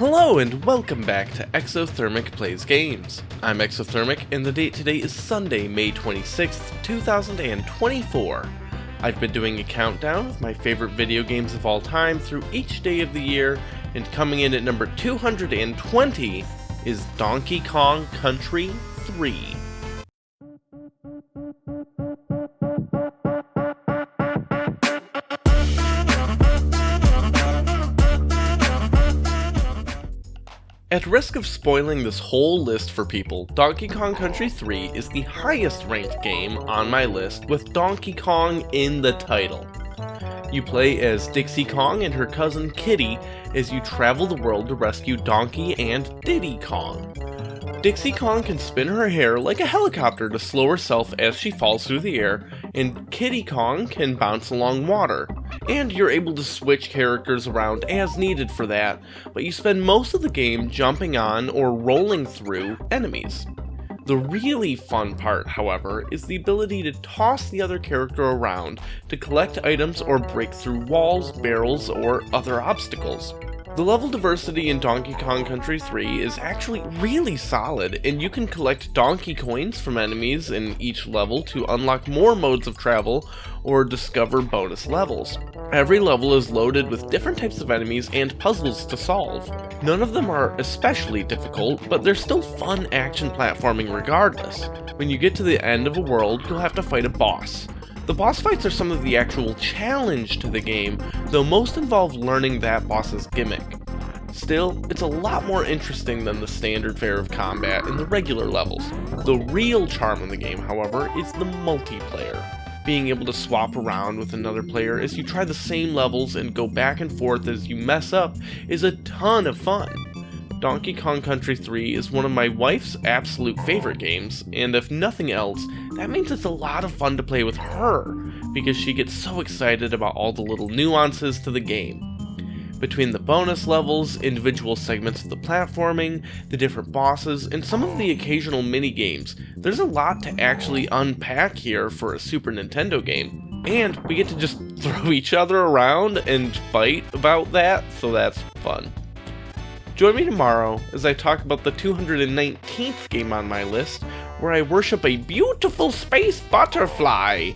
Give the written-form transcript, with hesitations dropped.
Hello and welcome back to Exothermic Plays Games. I'm Exothermic and the date today is Sunday, May 26th, 2024. I've been doing a countdown of my favorite video games of all time through each day of the year, and coming in at number 220 is Donkey Kong Country 3. At risk of spoiling this whole list for people, Donkey Kong Country 3 is the highest ranked game on my list with Donkey Kong in the title. You play as Dixie Kong and her cousin Kiddy as you travel the world to rescue Donkey and Diddy Kong. Dixie Kong can spin her hair like a helicopter to slow herself as she falls through the air, and Kiddy Kong can bounce along water. And you're able to switch characters around as needed for that, but you spend most of the game jumping on or rolling through enemies. The really fun part, however, is the ability to toss the other character around to collect items or break through walls, barrels, or other obstacles. The level diversity in Donkey Kong Country 3 is actually really solid, and you can collect Donkey Coins from enemies in each level to unlock more modes of travel or discover bonus levels. Every level is loaded with different types of enemies and puzzles to solve. None of them are especially difficult, but they're still fun action platforming regardless. When you get to the end of a world, you'll have to fight a boss. The boss fights are some of the actual challenge to the game, though most involve learning that boss's gimmick. Still, it's a lot more interesting than the standard fare of combat in the regular levels. The real charm of the game, however, is the multiplayer. Being able to swap around with another player as you try the same levels and go back and forth as you mess up is a ton of fun. Donkey Kong Country 3 is one of my wife's absolute favorite games, and if nothing else, that means it's a lot of fun to play with her, because she gets so excited about all the little nuances to the game. Between the bonus levels, individual segments of the platforming, the different bosses, and some of the occasional mini-games, there's a lot to actually unpack here for a Super Nintendo game. And we get to just throw each other around and fight about that, so that's fun. Join me tomorrow as I talk about the 219th game on my list, where I worship a beautiful space butterfly.